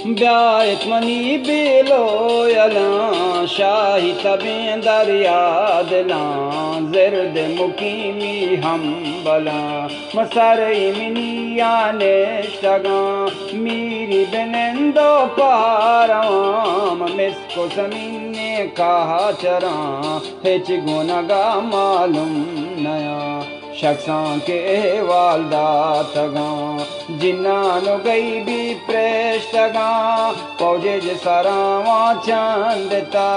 ब्यायत money बेलो यला शाही तबें दरिया दिला ज़िर्द मुकीमी हम बला मसर मिनिया नेश्तगा मीरी बेनंदो पारवाम मिसको ज़मीन ने कहा चरा हिच गुनगा मालूम नया शख्सां के वालदा तगा जिन्नानो गई भी प्रेष्टगा पौजे सरावा चंदता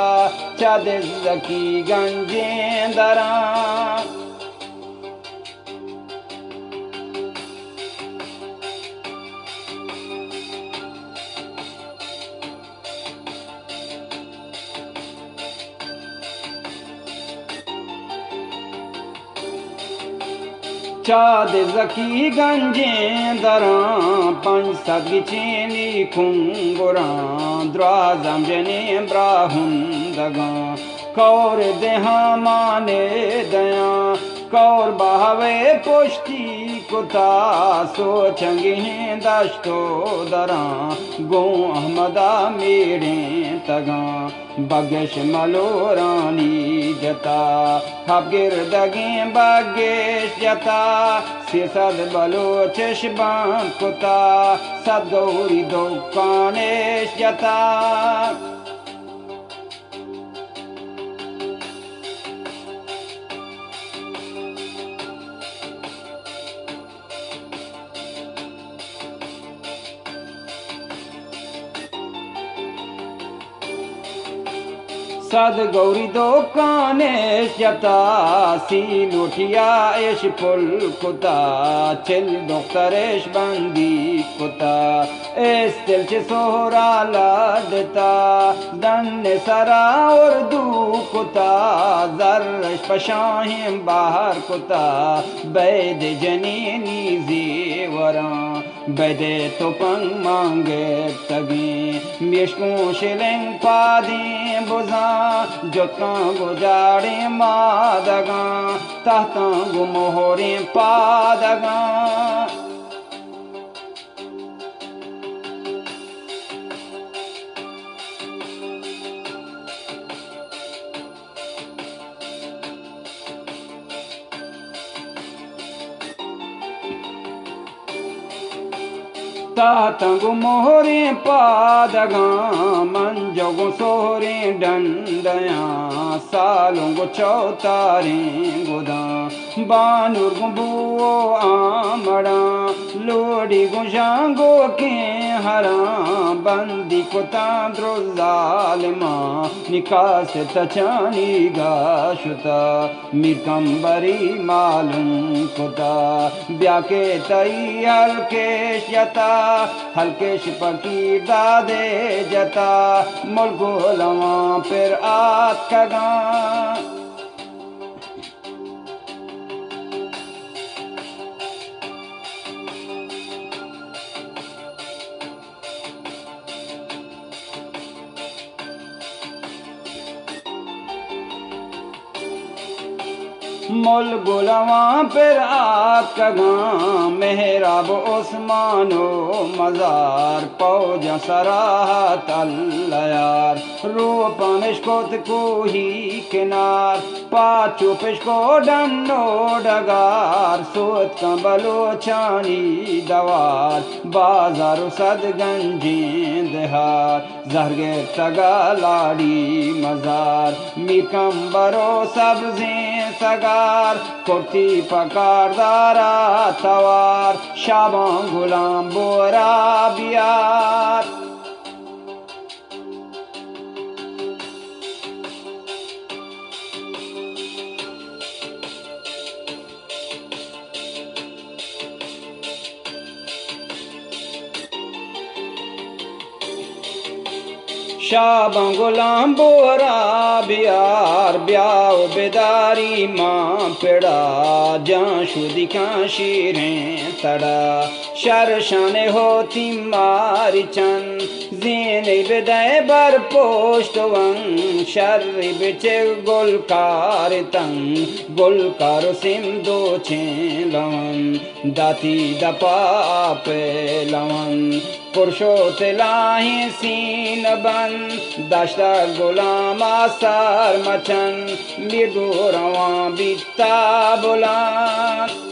चाद जकी गंजेंदरा चाद जकी गंजें दरा पंच सदगी चेनी खुंगुरा द्राजम जने ब्राहुन दगा कौर देहा माने दया कौर बहावे पुष्टि कुता सोचंगे दश्तो दरा गो अहमदा मेरे तगा बगश मलोरानी जता हबगिर दगे बगेश जता सिसद बलोचश बां कुता सदगौरी दुकानेश जता सद गौरी दो काने जता सी लुटिया एश पुल कुता चिल दोख्तरेश बंदी कुता एस दिल चे सोहरा लादता दन सरा और दू कुता जर्रश पशाहिम बाहर कुता बैद जनीनी जेवरा बैदे तो पंग मांगे तगी मिशकों शिलें पादी बुझा जोता गुजारे मादगा ताता गुमोहरे पादगा तातंगु मोहरे पादगा मंजोगु सोहरे डंडया सालुंगु चौतारे गुदा बानुरगु बुओ आमड़ा लोडी गुजांगो के हरा बंदी को तांद्रो जालिमा निकास तचानी गाशुता मिकंबरी मालूम कुता ब्याके तई हल्केश जता हल्केश पकी दादे जता मुल्को लवा फिर आत कगा मुल गुलवा फिर आत कगा मेहराब उस्मानो मजार पौजा सराहा तल्लयार रूपन इश्कोत को ही किनार पाचो पिशको डन्नो डगार सोत का बलोचानी दवार बाजारो सद गंजें दहार जहरगे तगा लाड़ी मजार मिकम्बरो सब्जें सगार कुर्ती पकार दारा तवार शाबां गुलाम बोरा बियार शाबां गुलाम बोरा बियार ब्याओ बेदारी माँ पेड़ा जां शुदी का शीरें तड़ा शरशाने होती मारी चंद जीने बेदाए बर पोस्ट वंग शर्री बिचे गुलकार तंग गुलकार सिम दो चें लवन दाती दपा पे लवन पुरुषो तिलाही सीन बन दशता गुलामा सर मचन मृदु रवा बीता बुलान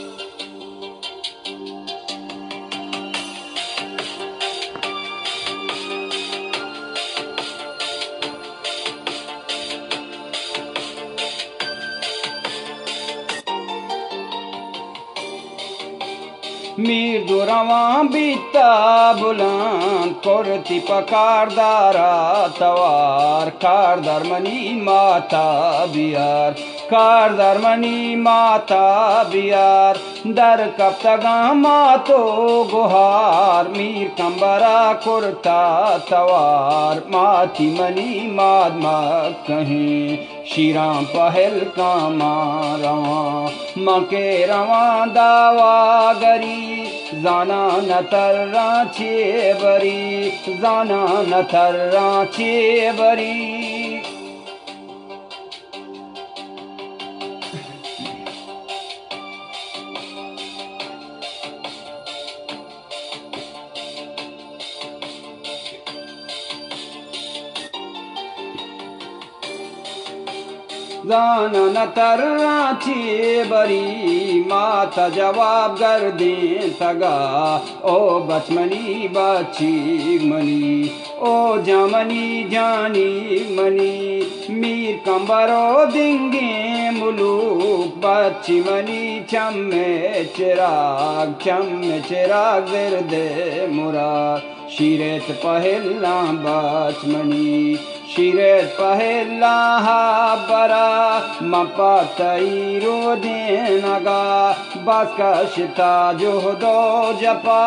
मृदु रवा बीता बुलंद कुर्ती पकारदारा तवार कारदार मनी माता बियार कारदार मनी माता बियार दर कब तगा मातो गुहार मीर कंबरा कुर्ता तवार माती मनी मादमा कहीं शीरां पहल कामा रवा मके रवा दावा गरी जाना न तर्राचे बरी जाना न तर्राचे बरी जाना न तर्राचे बरी माता जवाब कर दे तगा ओ बचमनी बची मनी ओ जमनी जानी मनी मीर कंबरो दिंगे मुलूक बची मनी चम्मे चिराग जिरदे मुराद शीरेत पहला बचमनी शीरेत पहला बरा मपा तईरो देनगा बस का शिता जो दो जपा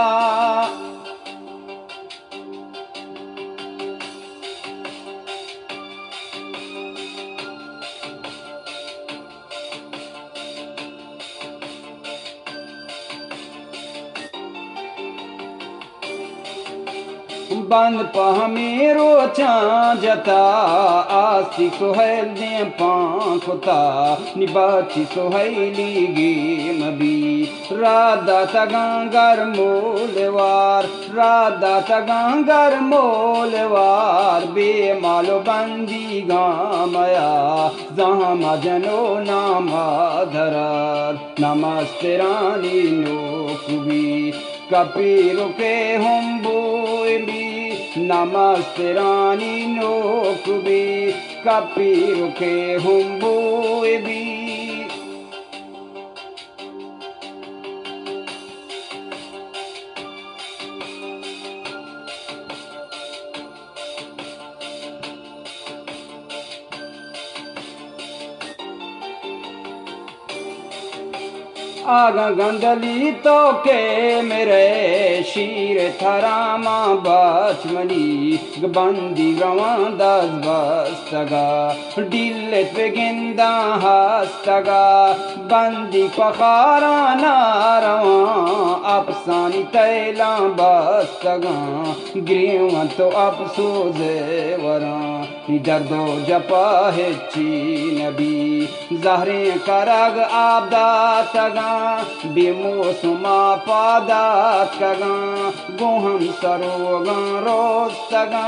बंद पहमेरो चांजता आसी सुहेल दे पांखुता निबाची सुहेली गेम भी राधा तगांगर मोलवार राधा तगांगर मोलवार बेमालो बंदी गामया जहाँ मजनो नामा धरार नमस्ते रानी नोकुबी कपीरो के हम बोली नमस्ते रानी नोकुबी कपीरो के हम बोली आगा गंदली तो के मेरे शीर थरामा बचमनी बंदी रवां दस बस्तगा डिल्लेत पे गेंदा हस्तगा बंदी पखारा नारवां अपसानी तैला बस्तगा ग्रीव तो अपसोजे वरां दर्दो जपा है नबी जहरे करग आबदा तगा बेमोसमा पादात कगा गोहम सरोगा रोज तगा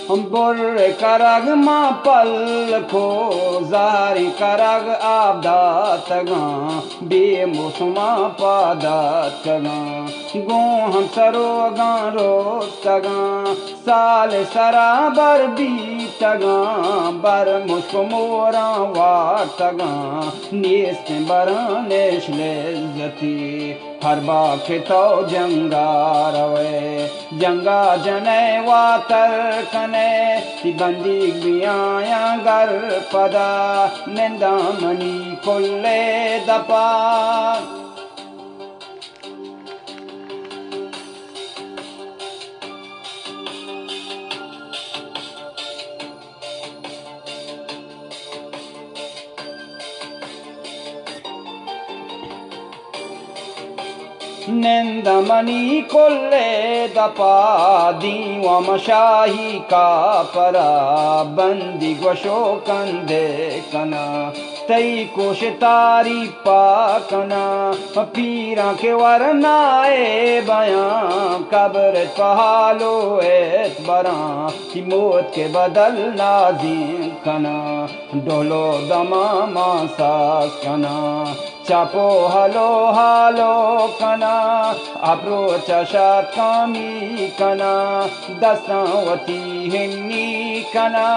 हम बुर्रे करग मा पल को जारी करग आबदात गा बेमोसमा पादात गा गो हम सरोगा रोतगा साल सराबर बीतगा बर मुझको मोरा वाटगा नेस्त बरानेश लेजती हर बाखे तो जंगा रवे जंगा जने वातर कने ती बंदी बियाया गर पदा निंदा मनी कोल्ले दपा निंदमणि कोल्ले दपा दीवा शाही का परा बंदी गोशो कंदे कना तई कोश तारी पाकना पीरा के वरनाए बयां कब्र पहालो एत बरा की मौत के बदल नाजिम कना डोलो दमा सास कना चापो हलो हालो कना अप्रो चशात कामी कना दस्तावती हिन्नी कना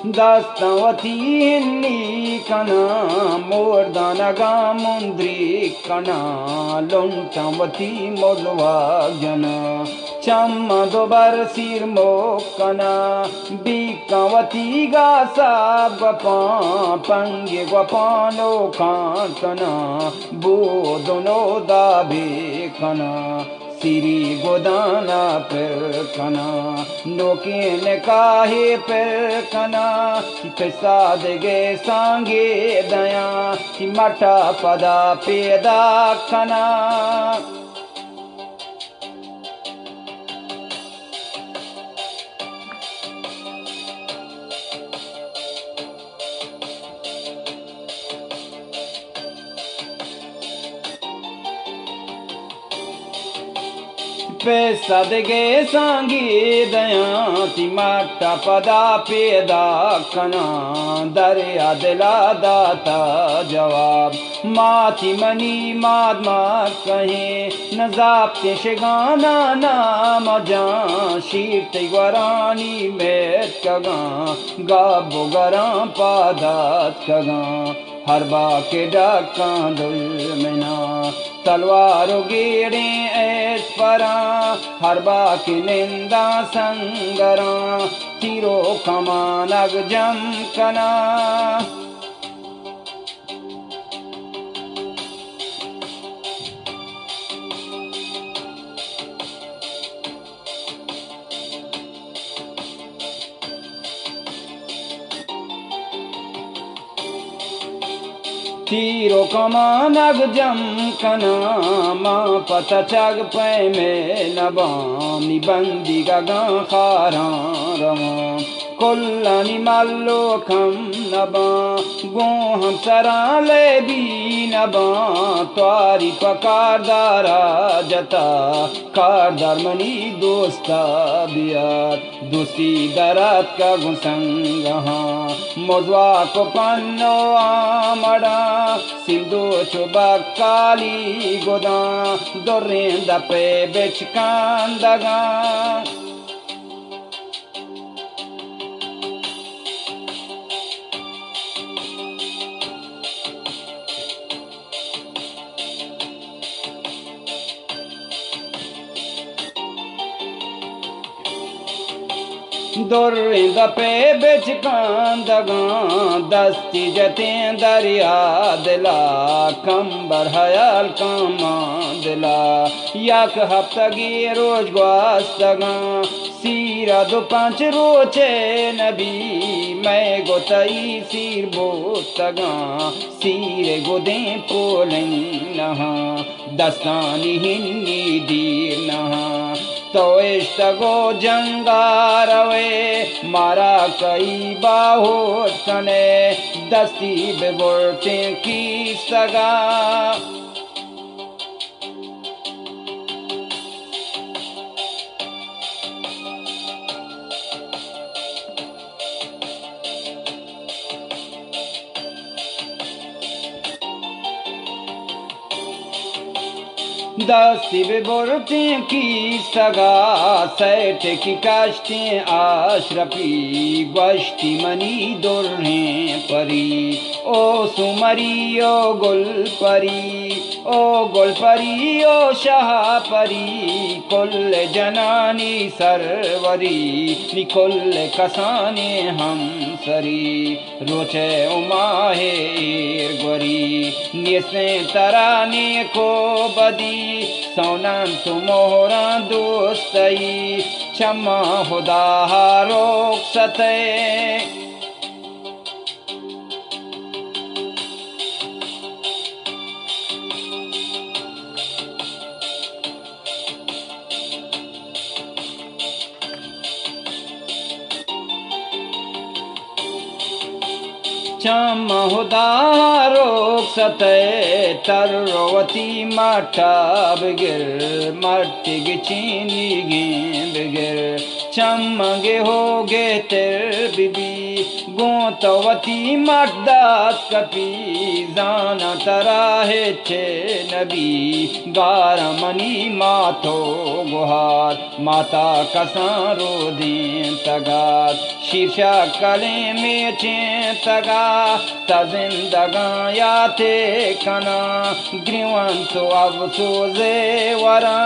दस्तावती हिन्नी कना मोरदानगा मुंद्री कना लुंटावती मोलवा जना चम्मा दोबर सिर मोकना बिकावती गासा गपा पंगे गपानो कांटना बो दोनों दाबे कना सिरी गोदाना पर कना नोके ने काहे पर कना पैसा देगे सांगे दया कि मटा पदा पेदा कना पैसा देगे सांगी दया ती माटा पदा पेदा कना दरिया दिला दाता जवाब माथी मनी मादमा कहे न जापते शिगाना नाम जा शीत वरानी मेट कगा गाबो गरा पादात कगा हरबा के डाका दुलमना तलवारो गेड़े ऐस परा हरबा की निंदा संगरा तीरो कमानग जम कना तीरो कमानग जम कना माँ पता चग पै में नबानी बंदी गगा खारा रमा कोल्लानी मल्लो खम नबा गो हम सरा ले भी नबा त्वारी पकारदारा जता कारदार मनी दोस्ता बियार दोस्ती दरात का गुसंगहा मोजवा को पन्नो आमड़ा सिंधु चुबा काली गोदा दोरेंदा पे बेचकांदगा दोरेंदा पे बेचकांदगा दस्ती जतें दरिया दिला कंबर हयाल कामा दिला याक हफ्तगी रोज ग्वास्तगा सीरा दो पांच रोचे नबी मैं गोतई सीर बोतगा सीरे गोदे पोलें नहा दस्तानी हिन्नी दीर नहा तो इश्तगो जंगारवे मारा कई बाहोट कने दस्ती बेबोरते की सगा दस्ती बेबोरते की सगा सैठ की कश्ती आशरफी गश्ती मनी दुर्हें परी ओ सुमरी ओ गुल परी ओ शाह परी कुल जनानी सरवरी निकुल कसाने हम सरी रोचे उमाहे गोरी निसे तरानी को बदी सोनम तुमोहरा दोस्तई क्षमा खुदा रोक सते चम हुदा रोक सते तरवती मठा बिगिर मटिग चीनी गें बिगिर चमगे होगे तेर बिबी गोतवती मटदात कपी जाना तराहे छे नबी गारमनी माथो गुहार माता कसां रो दें तगात शीर्षा कले में चें तगा तजिंदगा याते कना ग्रीवन तो अब सोजे वरा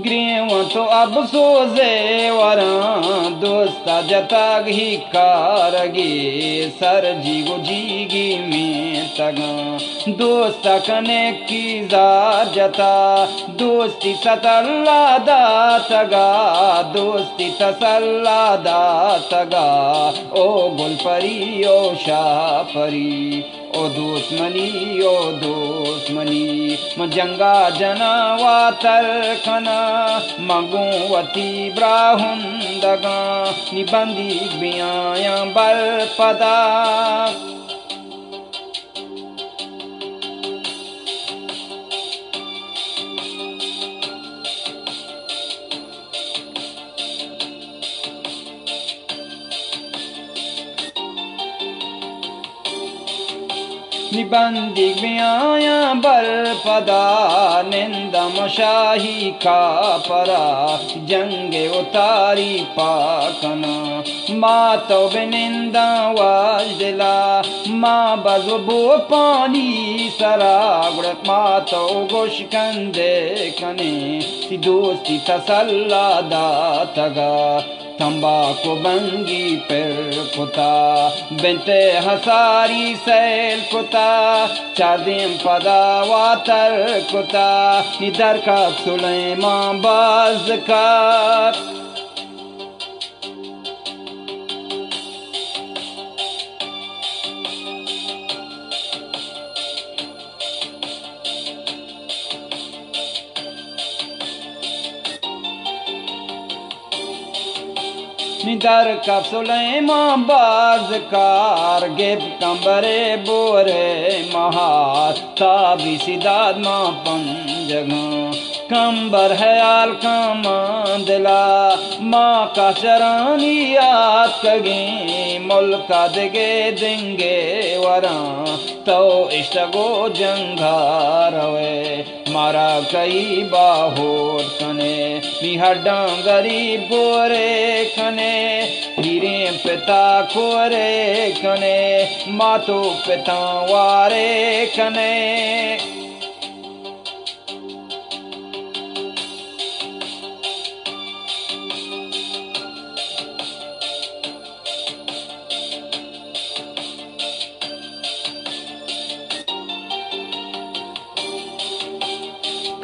ग्रीव तो अब सोजे वरा दोस्ता जताग ही कारगे सर जीगो जीगी में तगा दोस्ता कने की जार जता दोस्ती तसल्ला दा तगा दोस्ती तसल्ला दा तगा ओ गुलपरी ओ शाह परी ओ दुश्मनी ओ दुश्मनी मजंगा जना वातर खना मगुवती ब्राहुंदगा निबंदी बियाया बल पदा निबंदिक ब्याया बर पदा निंदम शाही का परा जंगे उतारी पाकना माँ तो बिनिंदा वाज दिला माँ बजबो पानी सरागड़ माँ तो गोश कंदे कने सी दोस्ती तसल्ला दा तगा तंबाकू बंगी पर कुता बिनते हसारी सैल कुता चार्दिम पदा वातर कुता निदर का सुलेमा बाज का निदर कब सुलेमा बाज कार गेब कंबरे बोरे महार ताबी सिदाद माँ पंजगा कंबर हयाल का मांदला माँ का चरानी याद कगे मुल्का दिगे देंगे वरा तो इश्तगो जंगारवे मारा कई बाहोर कने निहड्डा गरीब गोरे कने हीरे पिता कोरे कने मातो पिता वारे कने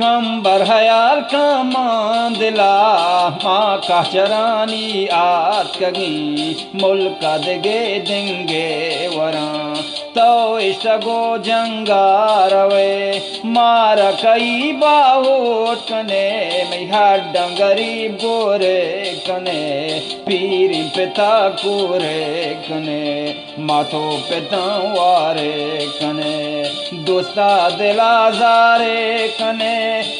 कंबर हयाल का मांदला माँ का चरानी आत कगी मुल्का दिगे देंगे वरा तो इश्तगो जंगारवे मारा कई बाहोट कने मैहा डंगरीब गोरे कने पीरी पिता कोरे कने माथो पिता वारे कने दोस्ता दिलाजारे कने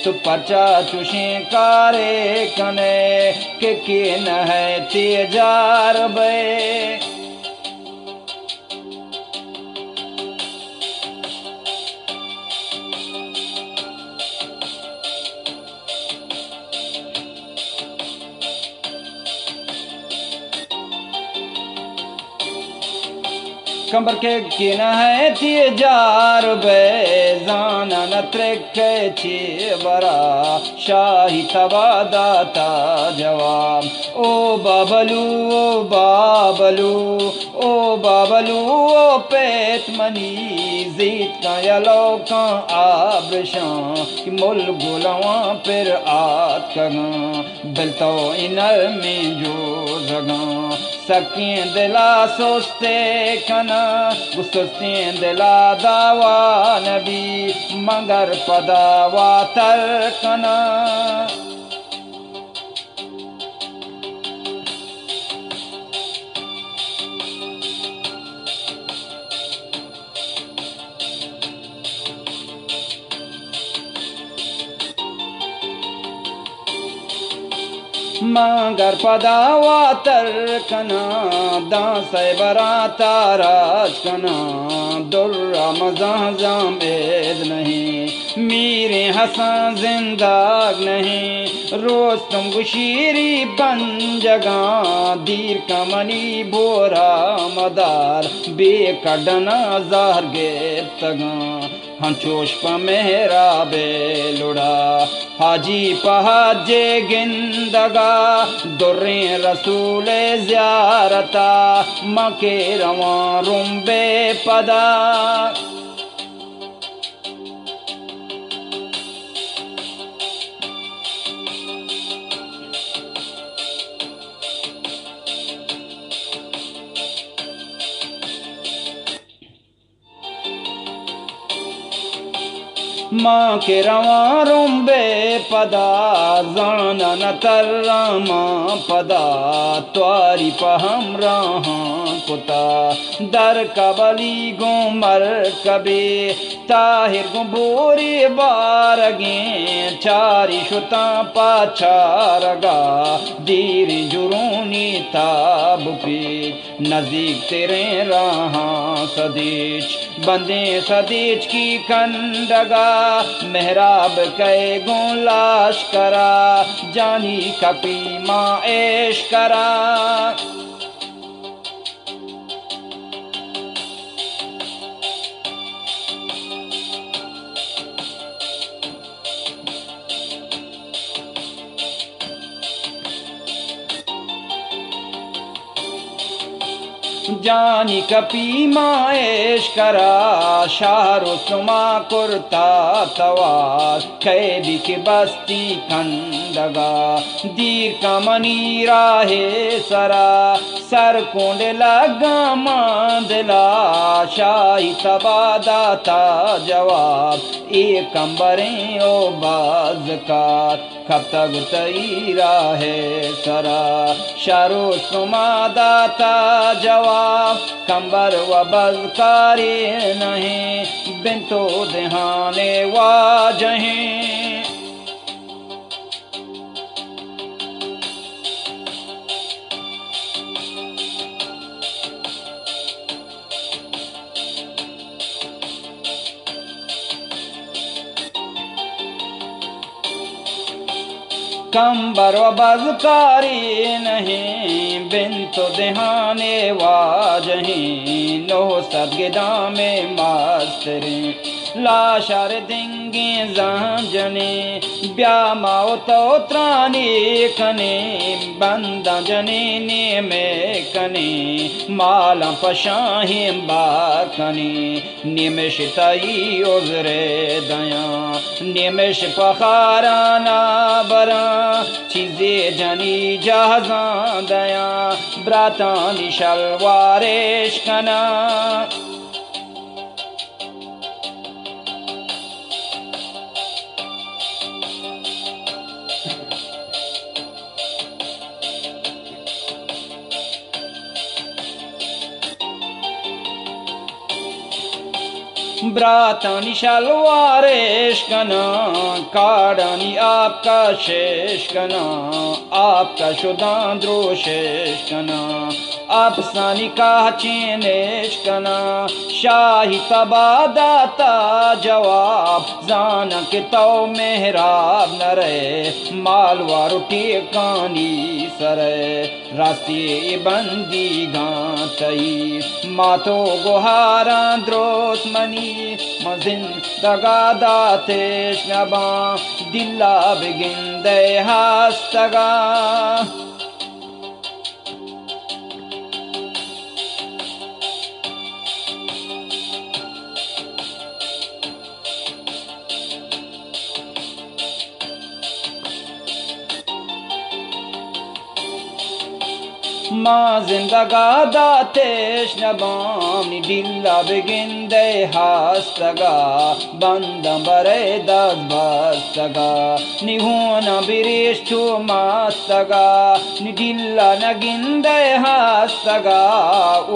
तो पर्चा चुशी कारे कने के न है तेजार बे कंबर के किन है थी जार बे जाना न त्रेक ची बरा शाही तबा दाता जवाब ओ बाबलू ओ बाबलू ओ बाबलू ओ पेट मनी जीत का यलो का आबशां कि मुल गुलवा फिर आत कगा बिल तो इनर में जो जगा सकिन दिला सोचते कना गुस्सें दिला दावा नबी मगर पदावा तर कना मगर पदावा तरकना दास बराता राज कना दुर्रा मजाम एद नहीं मीरे हसन जिंदाग नहीं रोज तुम गुशीरी बन जगा दीर कमनी बोरा मदार बेकडना जार गेब तगा हंचोश प मेहरा बेलुड़ा हाजी पहाजे गिंदगा दुर्रे रसूले ज़ियारता मके रवा रुम्बे पदा माँ के रवा रुम्बे पदा जाना न तर्रा माँ पदा त्वारी पहम रहा पुता दर कबली गुमर कबे ताहिर गुबोरी बारगे चारी शुता पाचारगा दीर जुरूनी ताब पे नजीक तेरे रहा सदीच बंदे सदीच की कंडगा मेहराब कै गुलाश करा जानी कपी माँ ऐश करा जानी कपी माएश करा शाहरो सुमा कुर्ता तवार कैदी की बस्ती कंदगा दीर का मनी राहे सरा सर कोंड लगा मांदला शाही तबादाता जवाब एक कंबरें ओ बाज़कार कब तक तई राहे सरा शारो सुमा दाता जवाब कंबर व बज़कारी नहीं बिंतो दहाने वाजहें कंबर व बज़कारी नहीं बिंतो दहाने वाजहीं नो सदगिदा में मास्तरे लाशार देंगे जने ब्या माओ तो त्राने कने बंदा जने ने में कने माला पशाही बार कने निमिश तई उजरे दया निमिश पखाराना बरा चीज़े जनी जहाज़ा दया ब्रातानी शलवारेश कना ब्रातानी शलवारेश कना काड़ानी आपका शेष कना आपका शुदांद्रो शेष कना अफसानी का चीनेश कना शाही तबादाता जवाब जाना के तो मेहराब न रहे मालवारो टेकानी सरे रास्ते बंदी गातई मातो गुहारा द्रोस मनी मजिन दगादा तेश नबा दिल्ला बिगिंदे हस्तगा Ma zindagada teşnebani dilla beginde hastaga bandam bare dad bastaga ni hona birish tu mastaga ni dilla naginde hastaga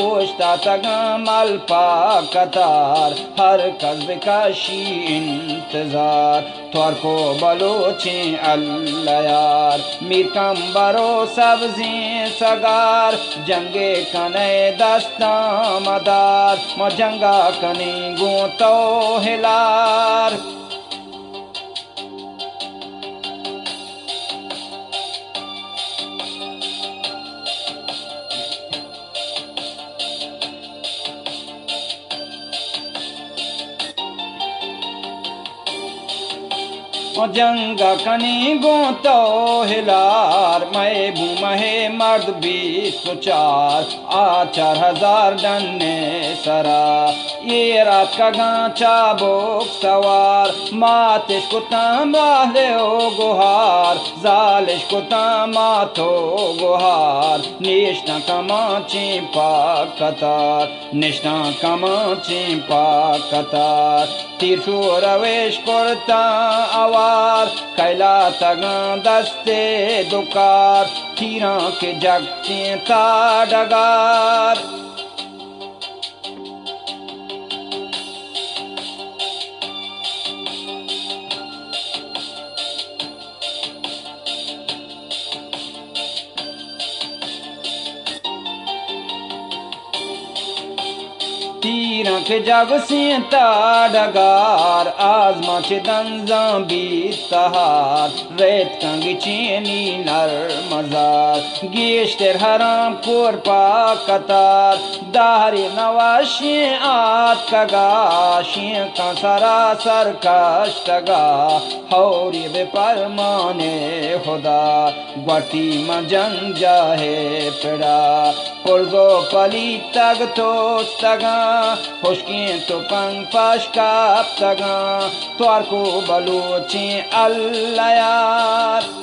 ushta taga malpa katar har kazbe kashi intizar त्वार को बलोचे अल्लाह यार मीर कंबरो सब्जी सगार जंगे कने दस्ता मदार म जंगा कने गोतो हिलार जंगा कनी गोतो हिलार मैं भूमहे मर्द 20 4000 डन्ने सरा ये रात का गांचा बोक सवार मातिश को तांबाले ओ गुहार जालिश को तामाथो गुहार निष्ठा कमाची पाक कतार निष्ठा कमाची पाक कतार तीर्शो रवेश करता आवार कैला तगा दस्ते दुकार तीरा के जगते डगार तीरा के जग सीता डगार आजमा चे दंजा बीतहार रेत कंगी चीनी नर मजार गेश्तर हराम कोर पा कतार दारी नवाशी आत कगा शीं का सरासर कष्टगा हौरी बे परमाने खुदा ग्वाटी मजंग जाहे पेड़ा पुरगो पली तग तो तगा खुशकी तो पंग पशकाप तगा त्वार को बलोची अल्लाह यार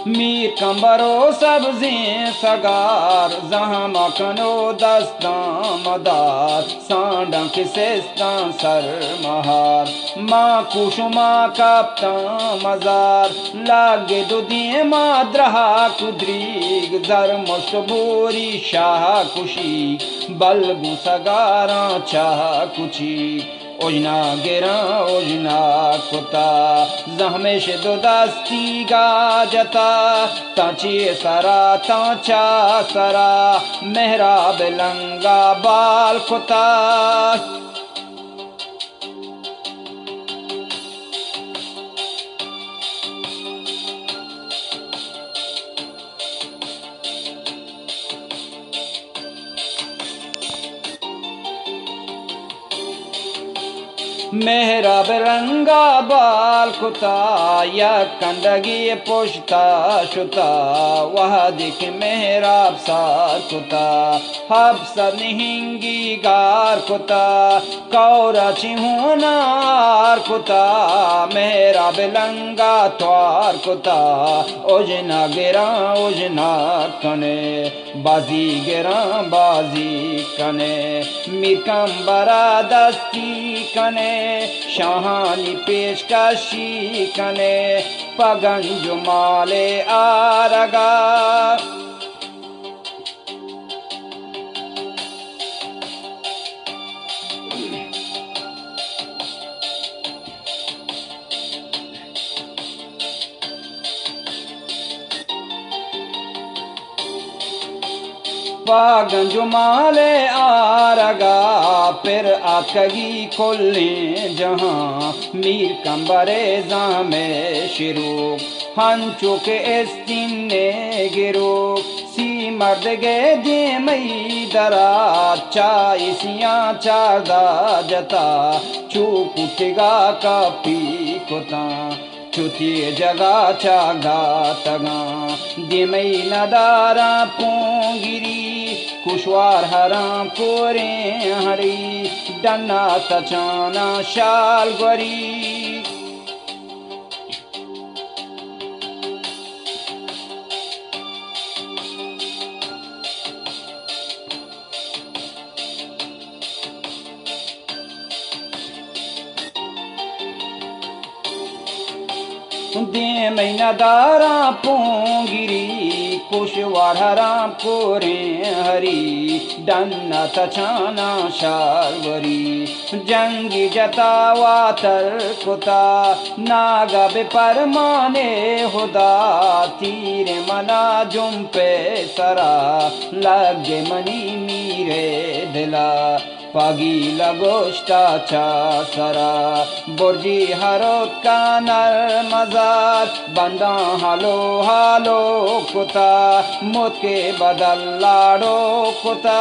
मीर कंबरो सब्जी सगार जहाँ मखनो दस्ता मदार सांडा किसेस्ता सर महार माँ कुशुमा कापता मजार लागे दो दिए माद्रहा कुद्रीग जर मुश्तबोरी शाह कुशी बलगु सगारा चाह कुची ओजना गिरा ओजना कुता जहमेश दो दस्ती गाजता ताची सरा ताचा सरा मेहराब लंगा बाल कुता मेहराब रंगा बाल कुता या कंडगी पुश्ता शुता वह दिख मेहराब सार कुता हफ्सर निहिंगी गार कुता कौरा चिहुनार कुता मेहराब लंगा त्वार कुता ओजना गिरा ओजना कने बाजी गिरा बाजी कने मिकम्बरा दस्ती कने शाहानी पेशकशी कने पगन जुमाले आरगा पागंजुमाले आरगा फिर आतगी खोलने जहां मीर कंबरे जामे शिरू हंचो के एस्तिने गिरो सी मर्द गे दे मई दरा चाइसिया चारदा जता चूकुटिगा का पी कोता चुती जगा चागा तगा दिमई नदारा पोंगिरी कुशवार हराम कोरे हरी डन्ना तचाना शाल गरी दे महीना दारा पोंगिरी कुशवार हराम कोरे हरी डन्ना तछाना शालवरी जंगी जतावा तर कुता नागा बेपरमाने हुदा तीरे मना जुम्पे सरा लगे मनी मीरे दिला पागी लगोष्टा चा सरा बुर्जी हरोत का नर मजार बंदा हालो हालो कुता मुत के बदल लाडो कुता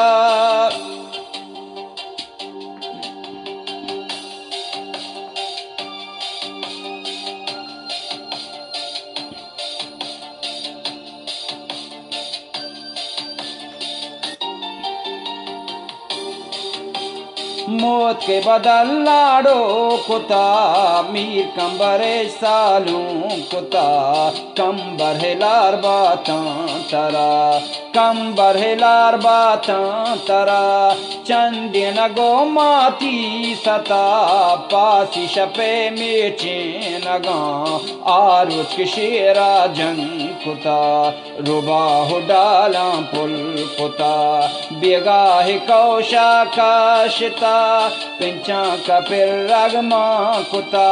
मौत के बदल लाडो कुता मीर कंबरे सालू कुता कंबर हिलार बातां तरा कंबर हिलार बातां तरा चंदे नगो माती सता पासी शपे मेचे नगा आरुच के शेरा जंग कुता रुबा हो डाला पुल कुता बेगाह कौशा काशता पिंचा कपिर रगमा कुता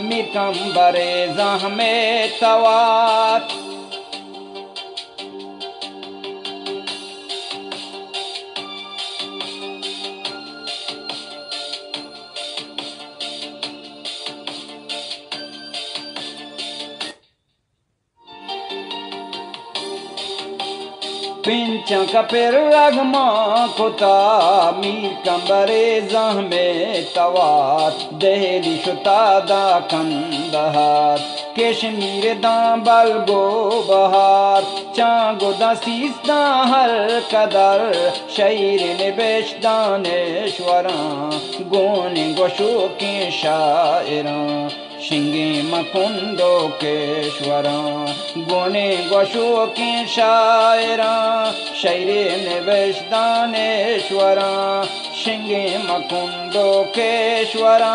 मिकंबरे जहमे तवात पिंचा कपिर रगमा कुता मीर कंबरे जहमे तवात दहली शुतादा कंदहार कश्मीर दांबल गो बहार चांगो दसीस्ता हर कदर शैर निबेश दानेश्वरा गोने गोशो के शायरा शिंगे मकुंदो केश्वरा गोने गोशो के शायरा शैरे निवेश दानेश्वरा शिंगे मकुंदो केश्वरा।